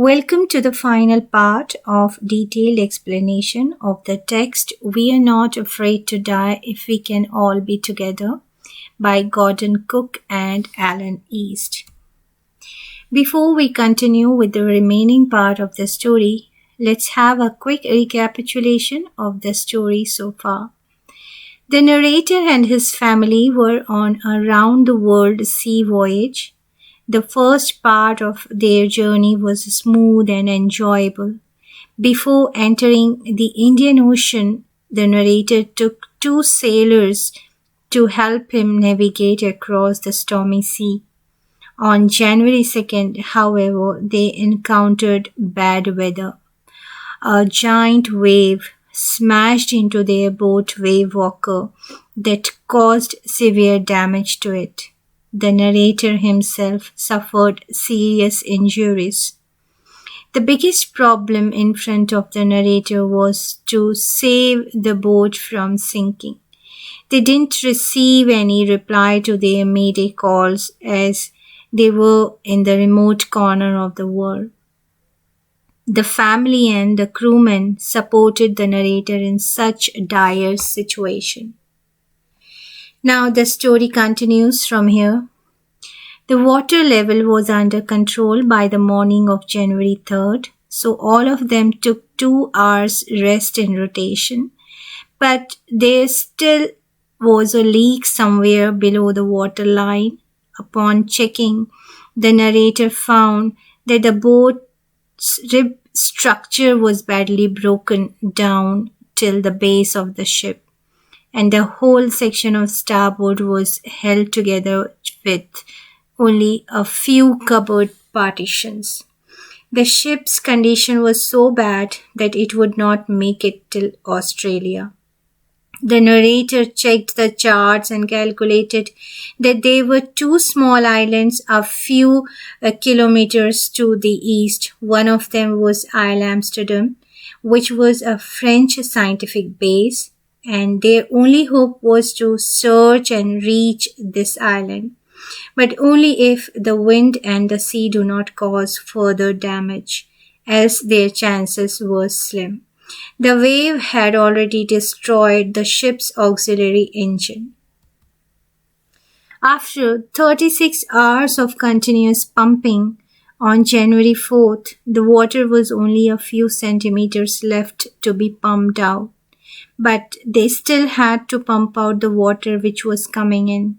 Welcome to the final part of detailed explanation of the text We Are Not Afraid to Die If We Can All Be Together by Gordon Cook and Alan East. Before we continue with the remaining part of the story, let's have a quick recapitulation of the story so far. The narrator and his family were on a round-the-world sea voyage. The first part of their journey was smooth and enjoyable. Before entering the Indian Ocean, the narrator took 2 sailors to help him navigate across the stormy sea. On January 2nd, however, they encountered bad weather. A giant wave smashed into their boat wave walker that caused severe damage to it. The narrator himself suffered serious injuries. The biggest problem in front of the narrator was to save the boat from sinking. They didn't receive any reply to their mayday calls as they were in the remote corner of the world. The family and the crewmen supported the narrator in such a dire situation. Now the story continues from here. The water level was under control by the morning of January 3rd, so all of them took 2 hours rest in rotation. But there still was a leak somewhere below the water line. Upon checking, the narrator found that the boat's rib structure was badly broken down till the base of the ship, and the whole section of starboard was held together with only a few cupboard partitions. The ship's condition was so bad that it would not make it till Australia. The narrator checked the charts and calculated that there were 2 small islands a few kilometers to the east. One of them was Isle Amsterdam, which was a French scientific base, and their only hope was to search and reach this island, but only if the wind and the sea do not cause further damage, else their chances were slim. The wave had already destroyed the ship's auxiliary engine. After 36 hours of continuous pumping, on January 4th, the water was only a few centimeters left to be pumped out, but they still had to pump out the water which was coming in.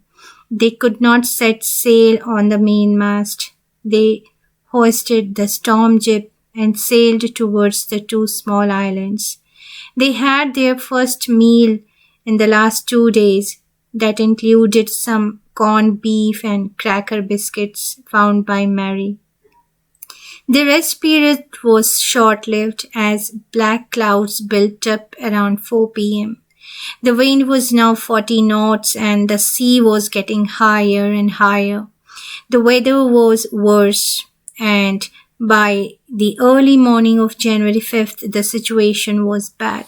They could not set sail on the mainmast. They hoisted the storm jib and sailed towards the 2 small islands. They had their first meal in the last 2 days. That included some corned beef and cracker biscuits found by Mary. The rest period was short-lived as black clouds built up around 4 p.m. The wind was now 40 knots and the sea was getting higher and higher. The weather was worse, and by the early morning of January 5th, the situation was bad.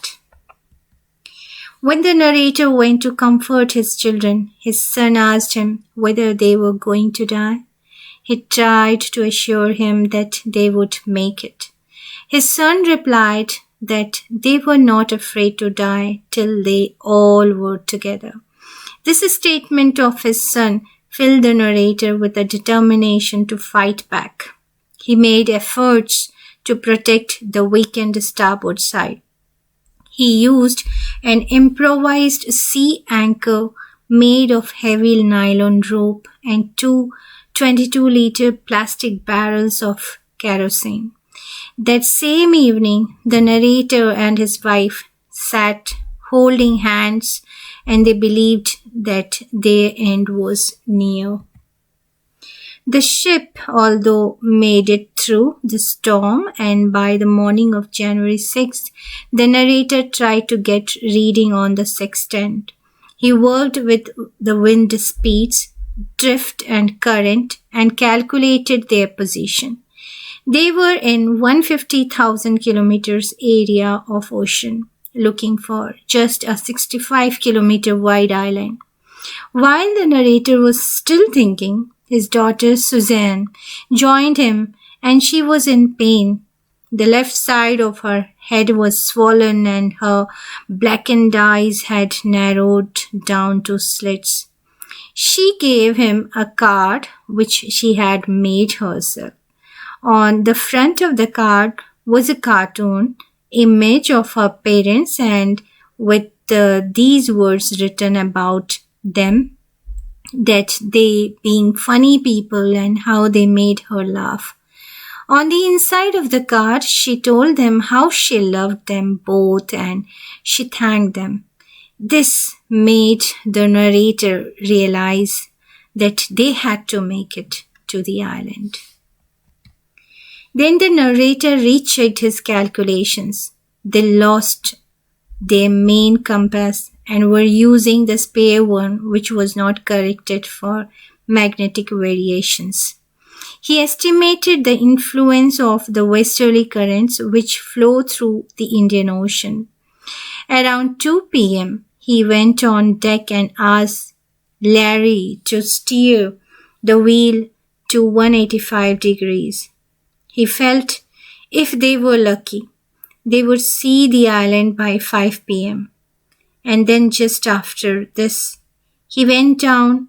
When the narrator went to comfort his children, his son asked him whether they were going to die. He tried to assure him that they would make it. His son replied that they were not afraid to die till they all were together. This statement of his son filled the narrator with a determination to fight back. He made efforts to protect the weakened starboard side. He used an improvised sea anchor made of heavy nylon rope and 2 22-liter plastic barrels of kerosene. That same evening, the narrator and his wife sat holding hands, and they believed that their end was near. The ship, although, made it through the storm, and by the morning of January 6th, the narrator tried to get reading on the sextant. He worked with the wind speeds, drift and current, and calculated their position. They were in 150,000 kilometers area of ocean, looking for just a 65-kilometer wide island. While the narrator was still thinking, his daughter Suzanne joined him and she was in pain. The left side of her head was swollen and her blackened eyes had narrowed down to slits. She gave him a card which she had made herself. On the front of the card was a cartoon image of her parents and with these words written about them, that they being funny people and how they made her laugh. On the inside of the card, she told them how she loved them both and she thanked them. This made the narrator realize that they had to make it to the island. Then the narrator rechecked his calculations. They lost their main compass and were using the spare one, which was not corrected for magnetic variations. He estimated the influence of the westerly currents which flow through the Indian Ocean. Around 2 p.m., he went on deck and asked Larry to steer the wheel to 185 degrees. He felt if they were lucky, they would see the island by 5 p.m. And then just after this, he went down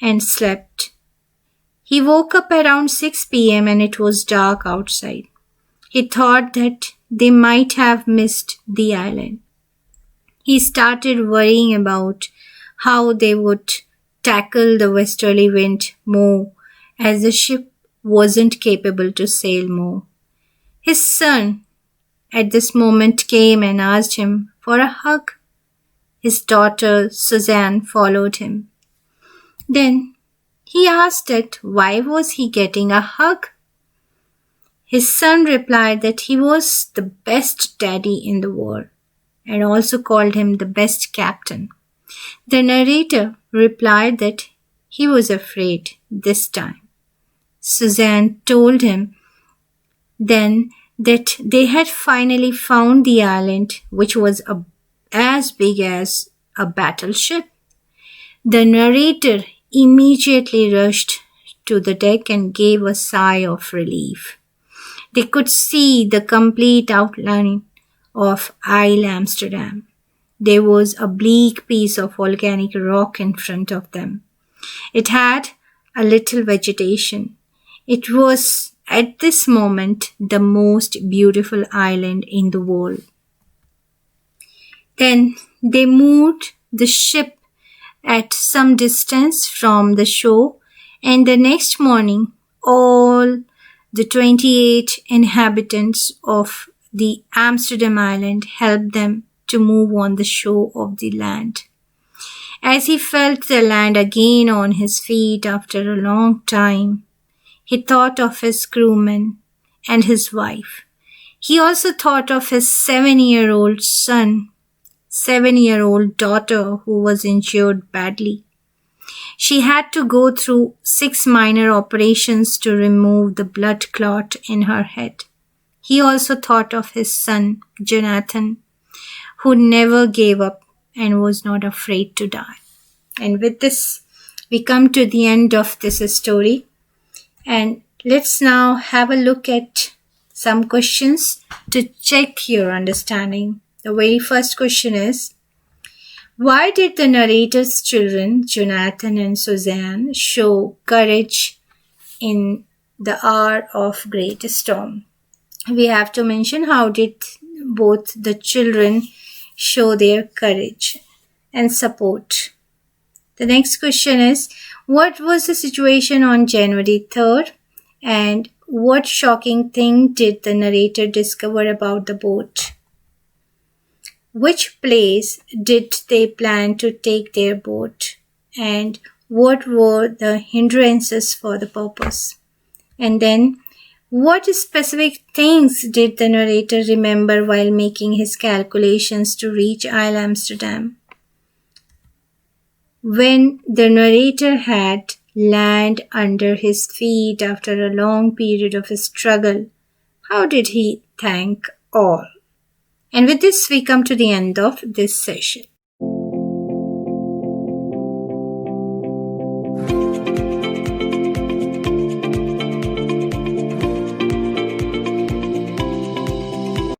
and slept. He woke up around 6 p.m. and it was dark outside. He thought that they might have missed the island. He started worrying about how they would tackle the westerly wind more, as the ship wasn't capable to sail more. His son at this moment came and asked him for a hug. His daughter Suzanne followed him. Then he asked that why was he getting a hug? His son replied that he was the best daddy in the world and also called him the best captain. The narrator replied that he was afraid this time. Suzanne told him then that they had finally found the island, which was as big as a battleship. The narrator immediately rushed to the deck and gave a sigh of relief. They could see the complete outline of Isle Amsterdam. There was a bleak piece of volcanic rock in front of them. It had a little vegetation. It was at this moment the most beautiful island in the world. Then they moved the ship at some distance from the shore, and the next morning all the 28 inhabitants of the Amsterdam island helped them to move on the shore of the land. As he felt the land again on his feet after a long time, he thought of his crewmen and his wife. He also thought of his 7-year-old son, 7-year-old daughter who was injured badly. She had to go through 6 minor operations to remove the blood clot in her head. He also thought of his son, Jonathan, who never gave up and was not afraid to die. And with this, we come to the end of this story. And let's now have a look at some questions to check your understanding. The very first question is, why did the narrator's children, Jonathan and Suzanne, show courage in the hour of great storm? We have to mention how did both the children show their courage and support. The next question is, what was the situation on January 3rd? And what shocking thing did the narrator discover about the boat? Which place did they plan to take their boat? And what were the hindrances for the purpose? And then, what specific things did the narrator remember while making his calculations to reach Isle Amsterdam? When the narrator had land under his feet after a long period of struggle, how did he thank all? And with this, we come to the end of this session.